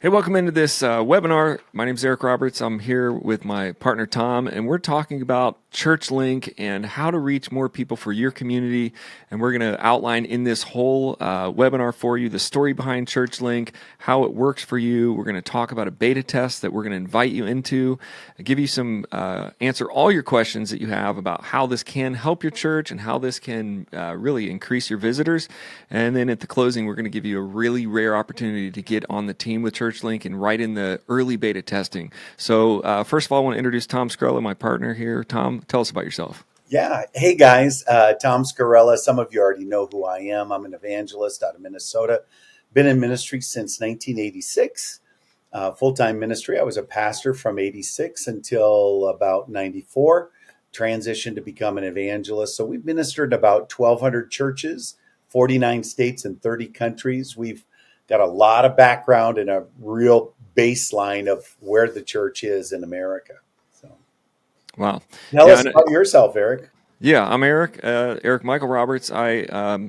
Hey, welcome into this webinar. My name is Eric Roberts. I'm here with my partner Tom, and we're talking about ChurchLink and how to reach more people for your community. And we're going to outline in this whole webinar for you the story behind ChurchLink, how it works for you. We're going to talk about a beta test that we're going to invite you into, give you some answer all your questions that you have about how this can help your church and how this can really increase your visitors. And then at the closing, we're going to give you a really rare opportunity to get on the team with ChurchLink and right in the early beta testing. So first of all, I want to introduce Tom Scrella, my partner here. Tom, tell us about yourself. Yeah. Hey, guys. Tom Scarella. Some of you already know who I am. I'm an evangelist out of Minnesota. Been in ministry since 1986, full-time ministry. I was a pastor from 86 until about 94, transitioned to become an evangelist. So we've ministered about 1,200 churches, 49 states and 30 countries. We've got a lot of background and a real baseline of where the church is in America. So Wow. tell us about yourself, Eric. Yeah, I'm Eric, Eric Michael Roberts. I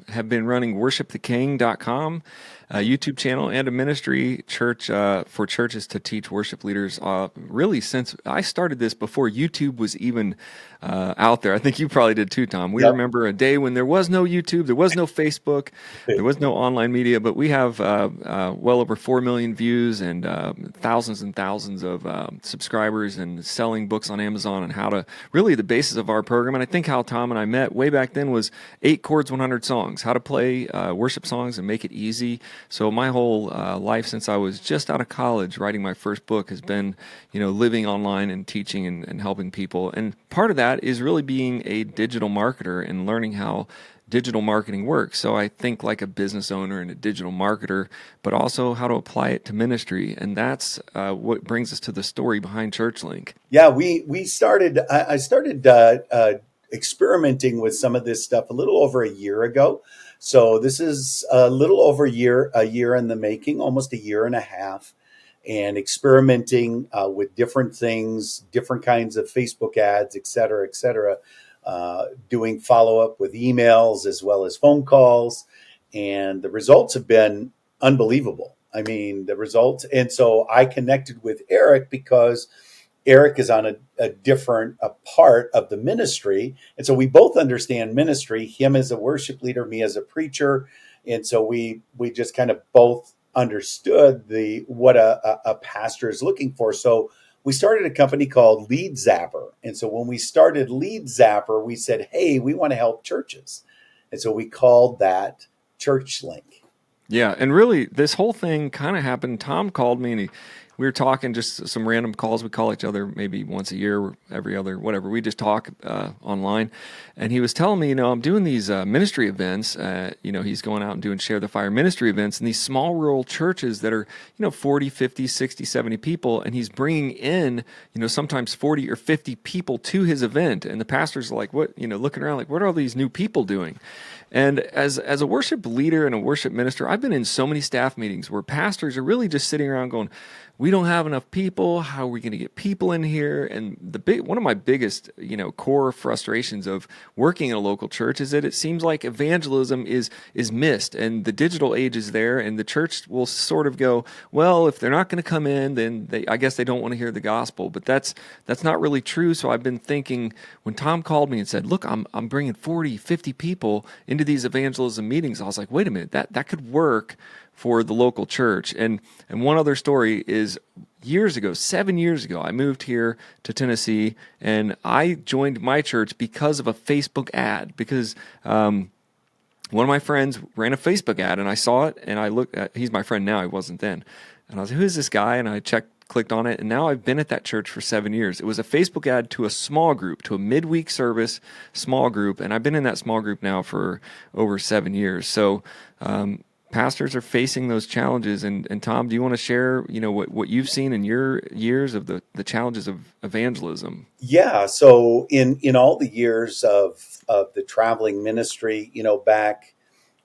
have been running worshiptheking.com, a YouTube channel and a ministry church for churches to teach worship leaders really since I started this before YouTube was even out there. I think you probably did too, Tom. We Yep. remember a day when there was no YouTube, there was no Facebook, there was no online media, but we have well over 4 million views and thousands of subscribers and selling books on Amazon and how to really the basis of our program. And I think how Tom and I met way back then was 8 chords, 100 songs, how to play worship songs and make it easy. So my whole life since I was just out of college writing my first book has been, living online and teaching and helping people. And part of that is really being a digital marketer and learning how digital marketing works. So I think like a business owner and a digital marketer, but also how to apply it to ministry. And that's what brings us to the story behind ChurchLink. Yeah, I started experimenting with some of this stuff a little over a year ago. So this is a little over a year in the making, almost a year and a half, and experimenting with different things, different kinds of Facebook ads, et cetera, doing follow-up with emails as well as phone calls. And the results have been unbelievable. I mean, the results. And so I connected with Eric because Eric is on a different part of the ministry. And so we both understand ministry, him as a worship leader, me as a preacher. And so we just kind of both understood what a pastor is looking for. So we started a company called Lead Zapper. And so when we started Lead Zapper, we said, hey, we want to help churches. And so we called that ChurchLink. Yeah, and really, this whole thing kind of happened. Tom called me, and we were talking just some random calls. We call each other maybe once a year, or every other, whatever. We just talk online. And he was telling me, I'm doing these ministry events. He's going out and doing Share the Fire ministry events in these small rural churches that are, 40, 50, 60, 70 people. And he's bringing in, sometimes 40 or 50 people to his event. And the pastors are like, what, looking around like, what are all these new people doing? And as a worship leader and a worship minister, I've been in so many staff meetings where pastors are really just sitting around going, we don't have enough people. How are we going to get people in here? And one of my biggest, core frustrations of working in a local church is that it seems like evangelism is missed, and the digital age is there, and the church will sort of go, well, if they're not going to come in, then I guess they don't want to hear the gospel. But that's not really true. So I've been thinking when Tom called me and said, look, I'm bringing 40, 50 people into these evangelism meetings. I was like, wait a minute, that could work for the local church. And one other story is 7 years ago, I moved here to Tennessee, and I joined my church because of a Facebook ad, because one of my friends ran a Facebook ad, and I saw it, and I looked at, he's my friend now, he wasn't then. And I was like, who's this guy? And I clicked on it, and now I've been at that church for 7 years. It was a Facebook ad to a small group, to a midweek service small group, and I've been in that small group now for over 7 years. So pastors are facing those challenges, and Tom, do you want to share, what you've seen in your years of the challenges of evangelism? Yeah. So in all the years of the traveling ministry, back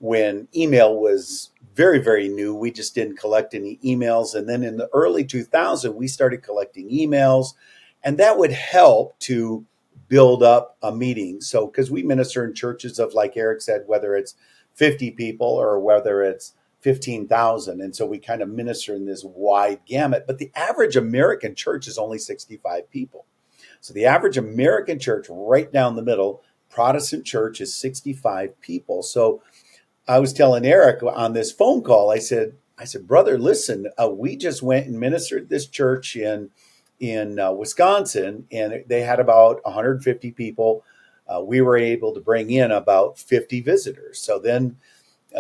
when email was very, very new, we just didn't collect any emails. And then in the early 2000s, we started collecting emails, and that would help to build up a meeting. So, because we minister in churches of, like Eric said, whether it's 50 people or whether it's 15,000. And so we kind of minister in this wide gamut. But the average American church is only 65 people. So the average American church, right down the middle, Protestant church, is 65 people. So I was telling Eric on this phone call, I said, brother, listen, we just went and ministered this church in Wisconsin, and they had about 150 people. We were able to bring in about 50 visitors. So then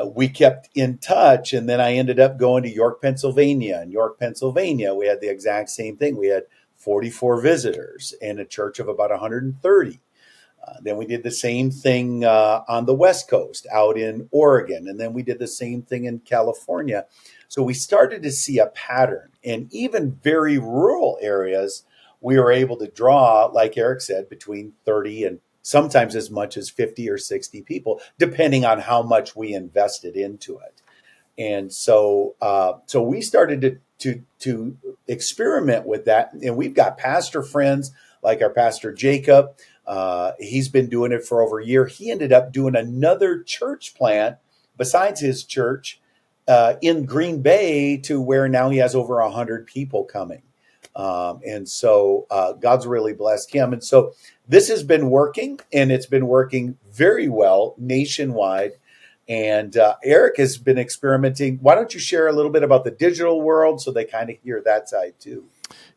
we kept in touch, and then I ended up going to York, Pennsylvania. In York, Pennsylvania, we had the exact same thing. We had 44 visitors in a church of about 130. Then we did the same thing on the West Coast, out in Oregon, and then we did the same thing in California. So we started to see a pattern, and even very rural areas, we were able to draw, like Eric said, between 30 and sometimes as much as 50 or 60 people, depending on how much we invested into it. And so, so we started to experiment with that, and we've got pastor friends like our pastor Jacob. He's been doing it for over a year. He ended up doing another church plant besides his church in Green Bay, to where now he has over 100 people coming. And so God's really blessed him. And so this has been working, and it's been working very well nationwide. And Eric has been experimenting. Why don't you share a little bit about the digital world so they kind of hear that side too?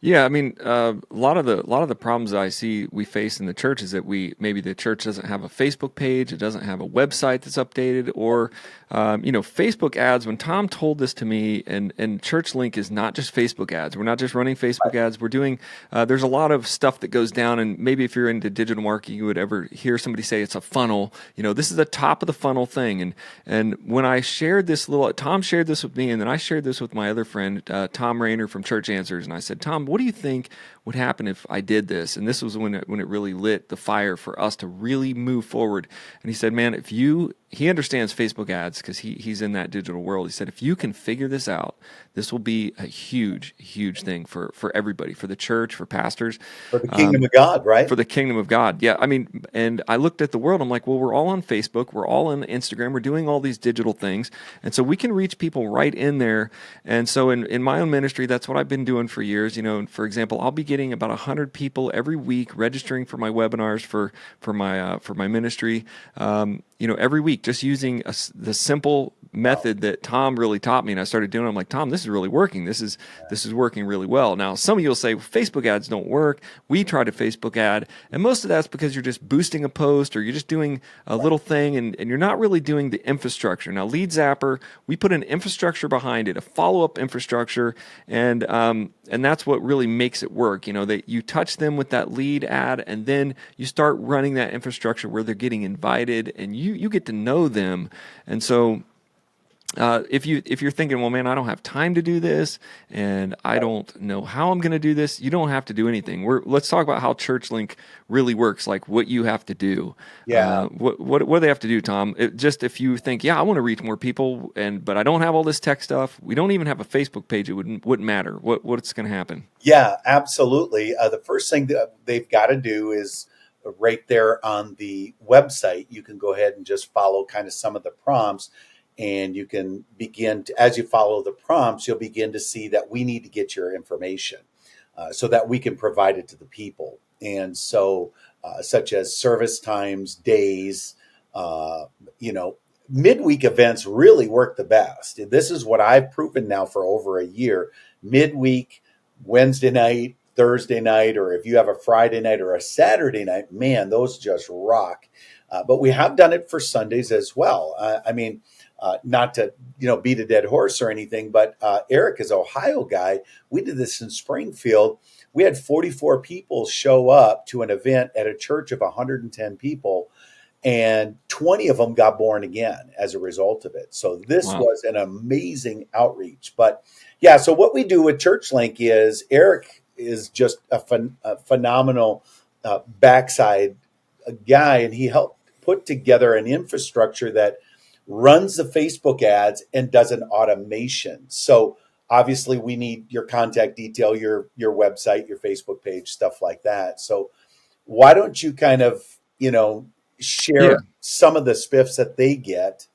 Yeah, I mean, a lot of the problems I see we face in the church is that maybe the church doesn't have a Facebook page, it doesn't have a website that's updated, or Facebook ads. When Tom told this to me, and ChurchLink is not just Facebook ads. We're not just running Facebook ads. We're doing. There's a lot of stuff that goes down, and maybe if you're into digital marketing, you would ever hear somebody say it's a funnel. This is the top of the funnel thing. And when I shared this Tom shared this with me, and then I shared this with my other friend, Tom Rayner from Church Answers, and I said, Tom, what do you think would happen if I did this? And this was when it really lit the fire for us to really move forward. And he said, man, he understands Facebook ads because he's in that digital world. He said, if you can figure this out, this will be a huge, huge thing for everybody, for the church, for pastors. For the kingdom of God, right? For the kingdom of God. Yeah. I mean, and I looked at the world, I'm like, well, we're all on Facebook. We're all on Instagram. We're doing all these digital things. And so we can reach people right in there. And so in my own ministry, that's what I've been doing for years. For example, I'll be getting about 100 people every week registering for my webinars for my ministry. Every week, just using the simple method that Tom really taught me, and I started doing it. I'm like, Tom, this is really working. This is working really well. Now, some of you will say, well, Facebook ads don't work. We tried a Facebook ad, and most of that's because you're just boosting a post, or you're just doing a little thing, and you're not really doing the infrastructure. Now, Lead Zapper, we put an infrastructure behind it, a follow-up infrastructure, and that's what really makes it work. That you touch them with that lead ad, and then you start running that infrastructure where they're getting invited, and you get to know them. And so if you're thinking, well, man, I don't have time to do this, and I don't know how I'm going to do this, you don't have to do anything. Let's talk about how ChurchLink really works, like what you have to do. Yeah. What do they have to do, Tom? If you think, yeah, I want to reach more people, but I don't have all this tech stuff. We don't even have a Facebook page. It wouldn't matter. What's going to happen? Yeah, absolutely. The first thing that they've got to do is right there on the website. You can go ahead and just follow kind of some of the prompts. And you can begin to, as you follow the prompts, you'll begin to see that we need to get your information so that we can provide it to the people. And so, such as service times, days, midweek events really work the best. This is what I've proven now for over a year. Midweek, Wednesday night, Thursday night, or if you have a Friday night or a Saturday night, man, those just rock. But we have done it for Sundays as well. Not to beat a dead horse or anything, but Eric is an Ohio guy. We did this in Springfield. We had 44 people show up to an event at a church of 110 people, and 20 of them got born again as a result of it. So this was an amazing outreach. But yeah, so what we do with ChurchLink is Eric is just a phenomenal backside guy, and he helped put together an infrastructure that runs the Facebook ads and does an automation. So obviously we need your contact detail, your website, your Facebook page, stuff like that. So why don't you kind of, share some of the spiffs that they get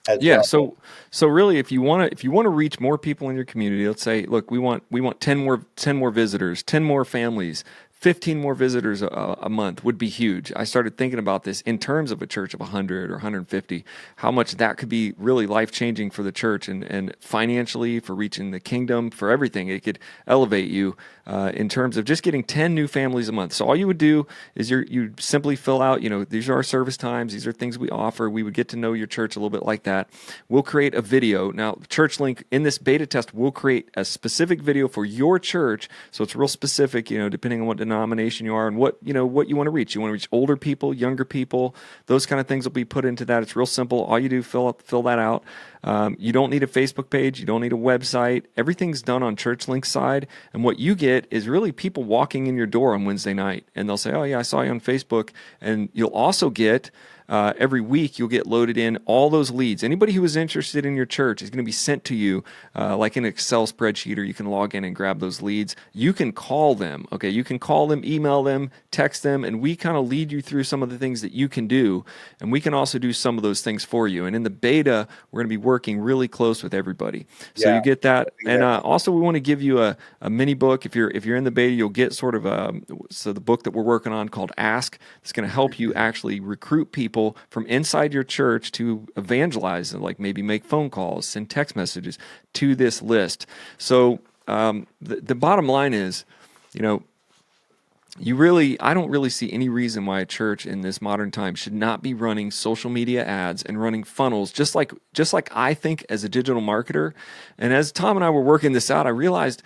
as Yeah, well. so really, if you want to reach more people in your community, let's say, look, we want 10 more visitors, 10 more families, 15 more visitors a month would be huge. I started thinking about this in terms of a church of 100 or 150, how much that could be really life changing for the church and financially for reaching the kingdom, for everything. It could elevate you in terms of just getting 10 new families a month. So all you would do is you simply fill out, these are our service times, these are things we offer. We would get to know your church a little bit like that. We'll create a video. Now, ChurchLink in this beta test will create a specific video for your church, so it's real specific, depending on what denomination you are and what you want to reach. You want to reach older people, younger people, those kind of things will be put into that. It's real simple. All you do, fill that out. You don't need a Facebook page. You don't need a website. Everything's done on ChurchLink's side. And what you get is really people walking in your door on Wednesday night. And they'll say, oh, yeah, I saw you on Facebook. And you'll also get every week you'll get loaded in all those leads. Anybody who is interested in your church is going to be sent to you like an Excel spreadsheet, or you can log in and grab those leads. You can call them, okay? You can call them, email them, text them, and we kind of lead you through some of the things that you can do, and we can also do some of those things for you. And in the beta, we're going to be working really close with everybody. So Yeah. you get that. And also we want to give you a mini book. If you're in the beta, you'll get sort of the book that we're working on called Ask. It's going to help you actually recruit people from inside your church to evangelize, and like maybe make phone calls, send text messages to this list. So the bottom line is, I don't really see any reason why a church in this modern time should not be running social media ads and running funnels, just like I think as a digital marketer. And as Tom and I were working this out, I realized,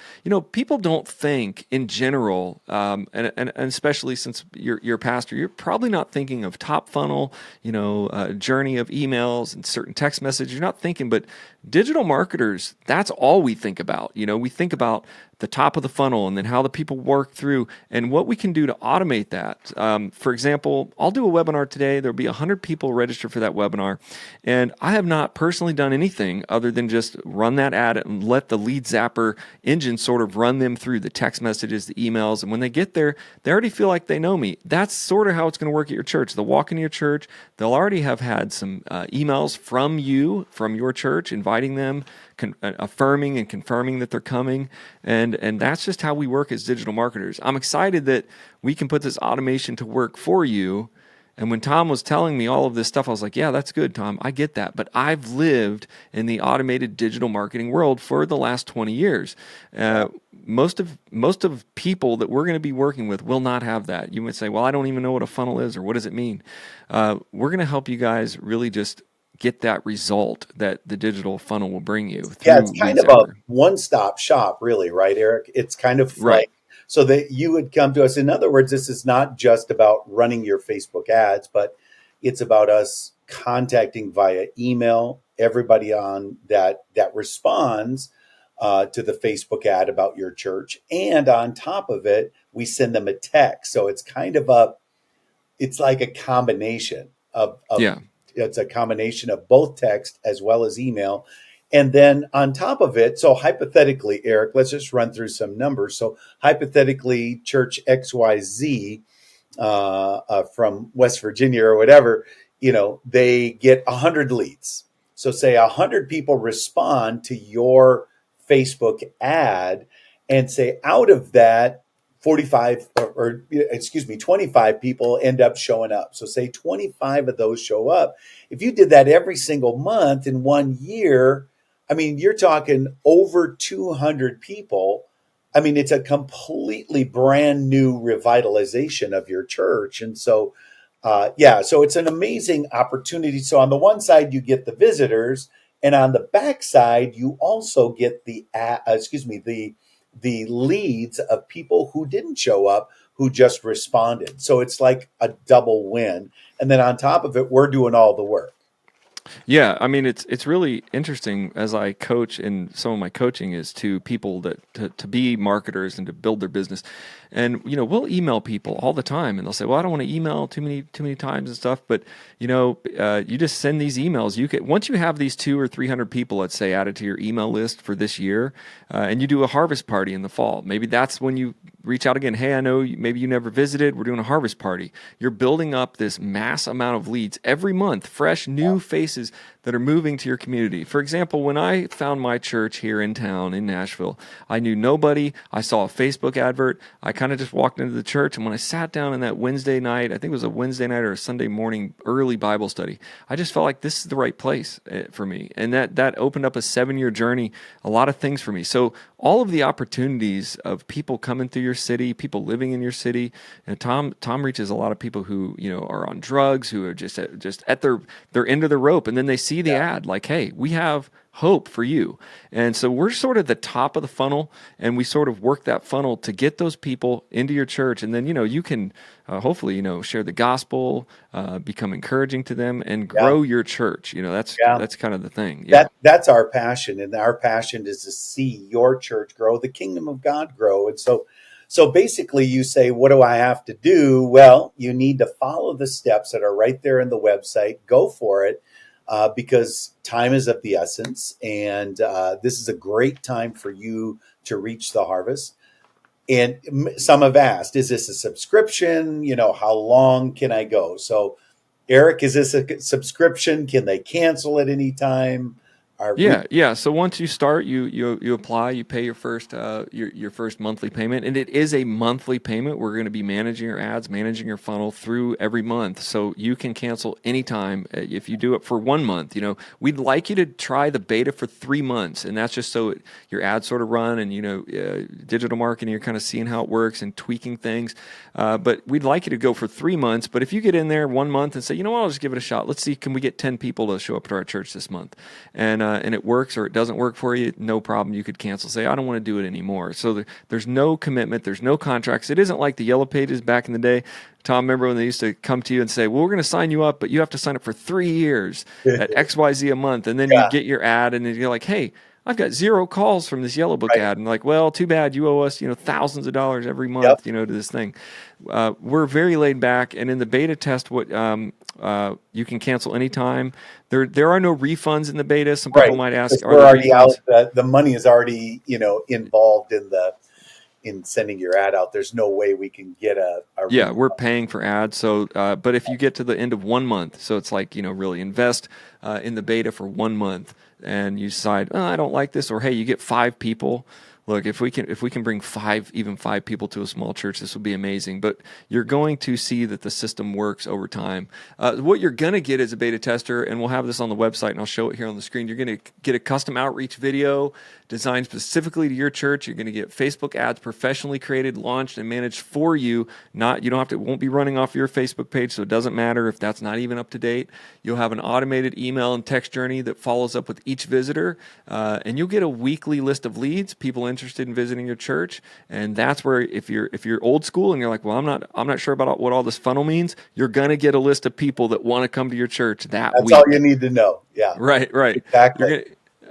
people don't think in general, and especially since you're a pastor, you're probably not thinking of top funnel, journey of emails and certain text messages. You're not thinking, but digital marketers, that's all we think about. We think about the top of the funnel and then how the people work through and what we can do to automate that. For example, I'll do a webinar today. There'll be 100 people registered for that webinar. And I have not personally done anything other than just run that ad and let the lead zapper engine sort of run them through the text messages, the emails. And when they get there, they already feel like they know me. That's sort of how it's going to work at your church. They'll walk into your church. They'll already have had some emails from you, from your church, inviting them, affirming and confirming that they're coming, and that's just how we work as digital marketers. I'm excited that we can put this automation to work for you. And when Tom was telling me all of this stuff, I was like, yeah, that's good, Tom. I get that. But I've lived in the automated digital marketing world for the last 20 years. Most of people that we're going to be working with will not have that. You might say, well, I don't even know what a funnel is, or what does it mean? We're going to help you guys really just get that result that the digital funnel will bring you through. Yeah, it's kind of a one-stop shop, really, right, Eric? It's kind of right. like, so that you would come to us. In other words, this is not just about running your Facebook ads, but it's about us contacting via email everybody on that responds to the Facebook ad about your church. And on top of it, we send them a text. So it's kind of it's like a combination of Yeah. It's a combination of both text as well as email. And then on top of it, so hypothetically, Eric, let's just run through some numbers. So hypothetically, Church XYZ from West Virginia or whatever, they get 100 leads. So say 100 people respond to your Facebook ad, and say out of that, 45 or 25 people end up showing up. So say 25 of those show up. If you did that every single month in 1 year, I mean, you're talking over 200 people. I mean, it's a completely brand new revitalization of your church. And so, so it's an amazing opportunity. So on the one side, you get the visitors, and on the back side, you also get the leads of people who didn't show up, who just responded. So it's like a double win. And then on top of it, we're doing all the work. Yeah, I mean it's really interesting as I coach, and some of my coaching is to people that to be marketers and to build their business. And we'll email people all the time, and they'll say, "Well, I don't want to email too many times and stuff." But you just send these emails. You can, once you have these 200 or 300 people, let's say, added to your email list for this year, and you do a harvest party in the fall. Maybe that's when you reach out again. Hey, I know maybe you never visited. We're doing a harvest party. You're building up this mass amount of leads every month, fresh, new faces that are moving to your community. For example, when I found my church here in town in Nashville, I knew nobody. I saw a Facebook advert. I kind of just walked into the church, and when I sat down in that Wednesday night, I think it was a Wednesday night or a Sunday morning early Bible study, I just felt like this is the right place for me. And that opened up a 7-year journey, a lot of things for me. So all of the opportunities of people coming through your city, people living in your city, and Tom reaches a lot of people who, are on drugs, who are just at their end of the rope, and then they see the ad like, hey, we have hope for you. And so we're sort of the top of the funnel, and we sort of work that funnel to get those people into your church. And then, you can hopefully, share the gospel, become encouraging to them, and Yeah. grow your church. That's Yeah. that's kind of the thing. Yeah. That's our passion, and our passion is to see your church grow, the kingdom of God grow. And so basically you say, what do I have to do? Well, you need to follow the steps that are right there in the website. Go for it, because time is of the essence, and this is a great time for you to reach the harvest. And some have asked, is this a subscription? How long can I go? So, Eric, is this a subscription? Can they cancel at any time? Yeah. So once you start, you apply, you pay your first monthly payment, and it is a monthly payment. We're going to be managing your ads, managing your funnel through every month, so you can cancel anytime. If you do it for 1 month, we'd like you to try the beta for 3 months, and that's just so your ads sort of run, and digital marketing, you're kind of seeing how it works and tweaking things. But we'd like you to go for 3 months. But if you get in there 1 month and say, you know what, I'll just give it a shot. Let's see, can we get 10 people to show up to our church this month? And it works, or it doesn't work for you, no problem. You could cancel, say, I don't want to do it anymore. So there's no commitment, there's no contracts. It isn't like the Yellow Pages back in the day. Tom, remember when they used to come to you and say, well, we're going to sign you up, but you have to sign up for 3 years at XYZ a month. And then you get your ad, and then you're like, hey, I've got 0 calls from this Yellow Book Right. ad. And like, well, too bad. You owe us, thousands of dollars every Yep. month, to this thing. We're very laid back. And in the beta test, you can cancel anytime. There are no refunds in the beta. Some people Right. might ask, Because are we're there already out. refunds? The money is already, involved in sending your ad out. There's no way we can get a Yeah, we're paying for ads. So, but if you get to the end of 1 month, so it's like, really invest in the beta for 1 month, and you decide, oh, I don't like this, or hey, you get 5 people. Look, if we can bring even five people to a small church, this would be amazing. But you're going to see that the system works over time. What you're going to get as a beta tester, and we'll have this on the website, and I'll show it here on the screen. You're going to get a custom outreach video designed specifically to your church. You're going to get Facebook ads professionally created, launched, and managed for you. You don't have to. It won't be running off your Facebook page, so it doesn't matter if that's not even up to date. You'll have an automated email and text journey that follows up with each visitor, and you'll get a weekly list of leads, people interested in visiting your church. And that's where, if you're old school and you're like, well, I'm not sure about what all this funnel means, you're gonna get a list of people that want to come to your church that That's week. all you need to know. Yeah. Right. Exactly.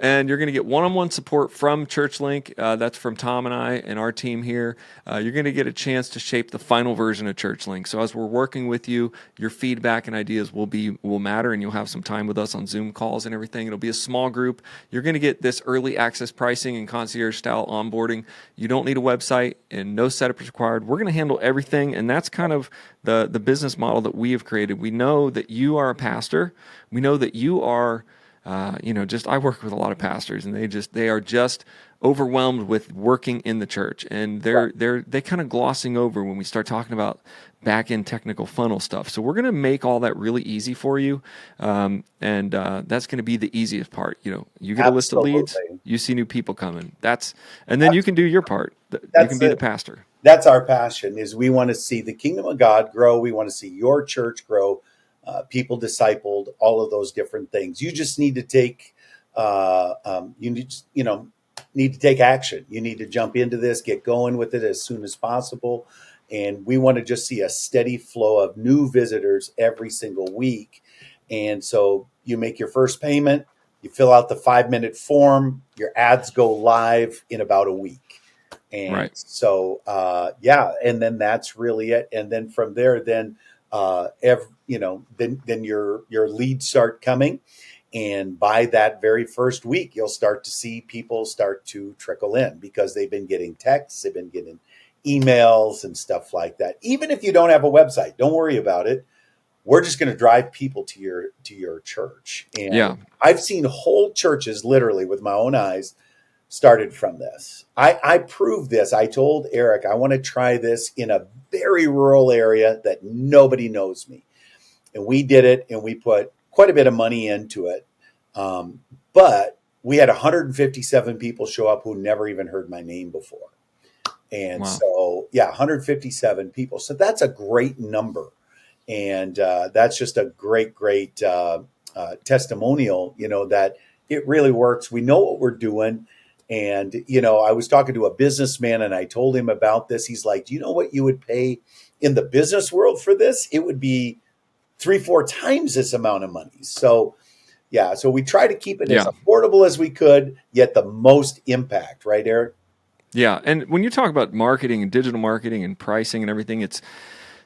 You're going to get one-on-one support from ChurchLink. That's from Tom and I and our team here. You're going to get a chance to shape the final version of ChurchLink. So as we're working with you, your feedback and ideas will matter, and you'll have some time with us on Zoom calls and everything. It'll be a small group. You're going to get this early access pricing and concierge-style onboarding. You don't need a website, and no setup is required. We're going to handle everything, and that's kind of the business model that we have created. We know that you are a pastor. We know that you are I work with a lot of pastors, and they are just overwhelmed with working in the church, and they kind of glossing over when we start talking about back end technical funnel stuff. So we're going to make all that really easy for you, and that's going to be the easiest part. You get a list of leads, Absolutely. you see new people coming. And then you can do your part. You can be the pastor. That's our passion. Is we want to see the kingdom of God grow. We want to see your church grow. People discipled, all of those different things. You just need to take, need to take action. You need to jump into this, get going with it as soon as possible. And we want to just see a steady flow of new visitors every single week. And so you make your first payment, you fill out the 5-minute form, your ads go live in about a week. And Right. so, and then that's really it. And then from there, then your leads start coming, and by that very first week, you'll start to see people start to trickle in because they've been getting texts, they've been getting emails and stuff like that. Even if you don't have a website, don't worry about it. we're just going to drive people to your church. And Yeah. I've seen whole churches literally with my own eyes started from this. I proved this. I told Eric, I want to try this in a very rural area that nobody knows me. And we did it, and we put quite a bit of money into it. But we had 157 people show up who never even heard my name before. And Wow. so, yeah, 157 people. So that's a great number. And that's just a great testimonial, that it really works. We know what we're doing. And, I was talking to a businessman and I told him about this. He's like, do you know what you would pay in the business world for this? It would be 3-4 times this amount of money. So, yeah, so we try to keep it as Yeah. affordable as we could, yet the most impact, right, Eric? Yeah. And when you talk about marketing and digital marketing and pricing and everything, it's,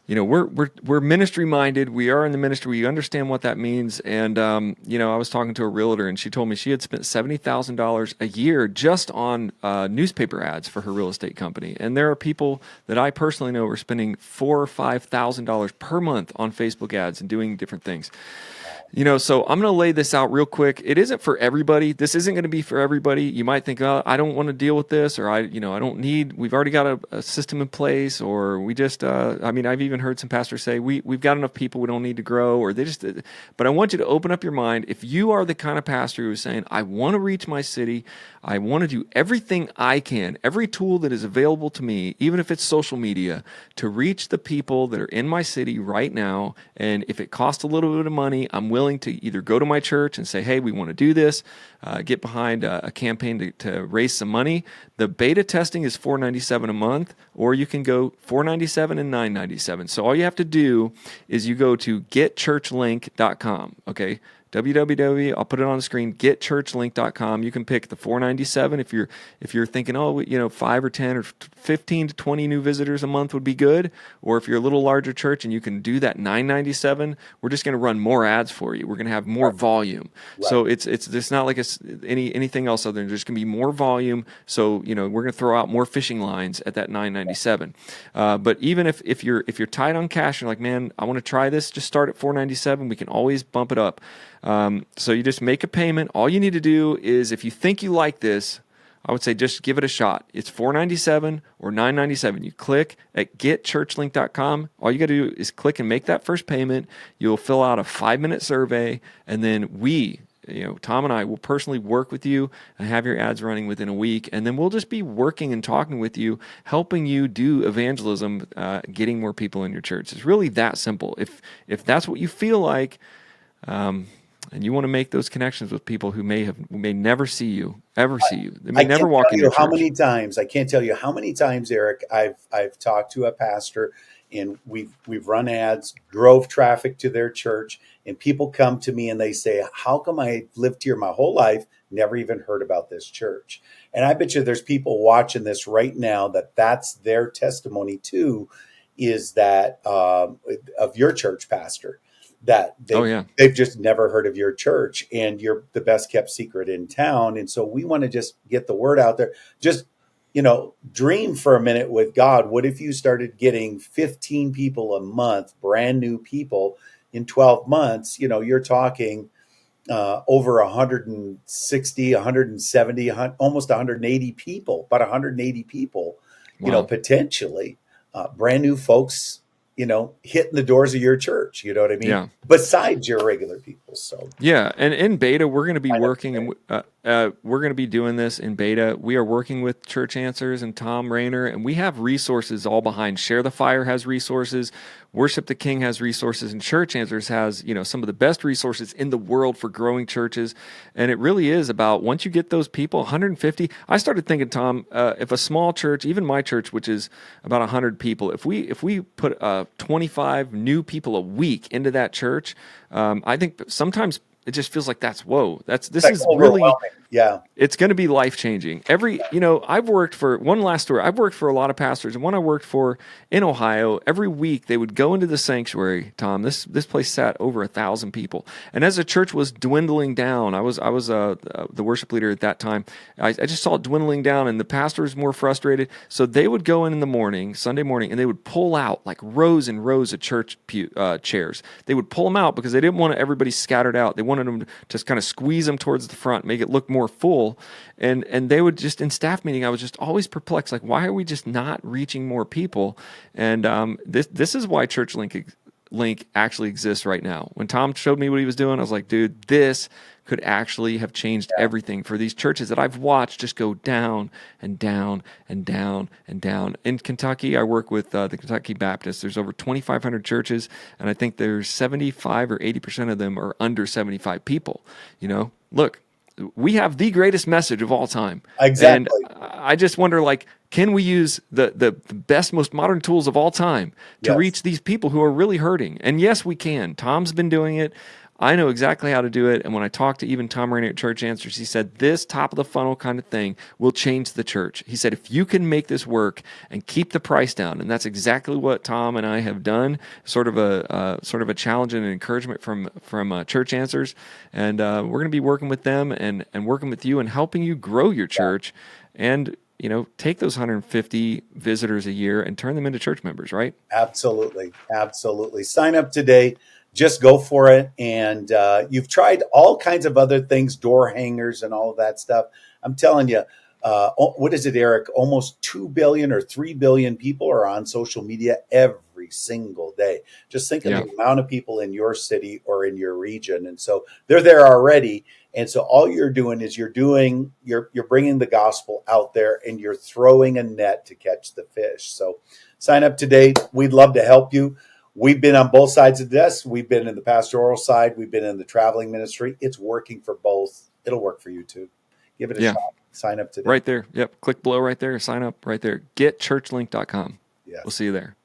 we're ministry minded. We are in the ministry. We understand what that means. And, I was talking to a realtor and she told me she had spent $70,000 a year just on newspaper ads for her real estate company. And there are people that I personally know are spending $4,000 or $5,000 per month on Facebook ads and doing different things. So I'm going to lay this out real quick. It isn't for everybody. This isn't going to be for everybody. You might think, oh, I don't want to deal with this, or I don't need, we've already got a system in place, or we just, I've even heard some pastors say, we've got enough people, we don't need to grow, or but I want you to open up your mind. If you are the kind of pastor who is saying, I want to reach my city, I want to do everything I can, every tool that is available to me, even if it's social media, to reach the people that are in my city right now, and if it costs a little bit of money, I'm willing to either go to my church and say, hey, we want to do this, get behind a campaign to raise some money. The beta testing is $497 a month, or you can go $497 and $997. So all you have to do is you go to getchurchlink.com, okay? I'll put it on the screen, getchurchlink.com. You can pick the $497 if you're thinking, 5 or 10 or 15 to 20 new visitors a month would be good. Or if you're a little larger church and you can do that $997, we're just going to run more ads for you. We're going to have more volume. Right. So it's not like anything else other than there's going to be more volume. So, we're going to throw out more fishing lines at that $997. But even if you're tight on cash, you're like, man, I want to try this, just start at $497. We can always bump it up. So you just make a payment. All you need to do is, if you think you like this, I would say just give it a shot. It's $497 or $997. You click at getchurchlink.com. All you got to do is click and make that first payment. You'll fill out a 5-minute survey, and then Tom and I will personally work with you and have your ads running within a week. And then we'll just be working and talking with you, helping you do evangelism, getting more people in your church. It's really that simple. If that's what you feel like, and you want to make those connections with people who may never see you, ever see you. They may never walk in your church. I can't tell you how many times, Eric, I've talked to a pastor and we've run ads, drove traffic to their church, and people come to me and they say, how come I lived here my whole life, never even heard about this church? And I bet you there's people watching this right now that's their testimony too, is that of your church pastor. That they've just never heard of your church, and you're the best kept secret in town. And so we want to just get the word out there. Just, dream for a minute with God. What if you started getting 15 people a month, brand new people in 12 months? You're talking over 160, 170, almost 180 people, about 180 people, Wow. Potentially brand new folks, hitting the doors of your church, you know what I mean? Yeah. Besides your regular people. So yeah, and in beta, we're going to be working, and we're going to be doing this in beta. We are working with Church Answers and Tom Rayner, and we have resources all behind. Share the Fire has resources. Worship the King has resources, and Church Answers has, some of the best resources in the world for growing churches. And it really is about, once you get those people, 150. I started thinking, Tom, if a small church, even my church, which is about 100 people, if we put 25 new people a week into that church, I think sometimes it just feels like this is really, Yeah. It's going to be life changing. I've worked for one last story. I've worked for a lot of pastors, and one I worked for in Ohio. Every week they would go into the sanctuary. Tom, this place sat over 1,000 people, and as the church was dwindling down, I was the worship leader at that time. I just saw it dwindling down, and the pastor was more frustrated. So they would go in the morning, Sunday morning, and they would pull out like rows and rows of church chairs. They would pull them out because they didn't want everybody scattered out. They wanted them to just kind of squeeze them towards the front, make it look more full. And they would just, in staff meeting, I was just always perplexed, like, why are we just not reaching more people? And this is why ChurchLink actually exists right now. When Tom showed me what he was doing, I was like, dude, this could actually have changed everything for these churches that I've watched just go down and down and down and down. In Kentucky, I work with the Kentucky Baptists. There's over 2,500 churches, and I think there's 75 or 80% of them are under 75 people. Look, we have the greatest message of all time. Exactly. And I just wonder, like, can we use the best, most modern tools of all time to reach these people who are really hurting? And yes, we can. Tom's been doing it. I know exactly how to do it. And when I talked to even Tom Rainey at Church Answers, he said, this top of the funnel kind of thing will change the church. He said, if you can make this work and keep the price down, and that's exactly what Tom and I have done, sort of a challenge and an encouragement from Church Answers. And we're going to be working with them and working with you and helping you grow your church and, take those 150 visitors a year and turn them into church members, right? Absolutely. Absolutely. Sign up today. Just go for it. And you've tried all kinds of other things, door hangers and all of that stuff. I'm telling you, what is it, Eric? Almost 2 billion or 3 billion people are on social media every single day. Just think of the amount of people in your city or in your region. And so they're there already. And so all you're doing is you're bringing the gospel out there and you're throwing a net to catch the fish. So sign up today. We'd love to help you. We've been on both sides of the desk. We've been in the pastoral side. We've been in the traveling ministry. It's working for both. It'll work for you too. Give it a shot. Sign up today. Right there. Yep. Click below right there. Sign up right there. GetChurchLink.com. Yes. We'll see you there.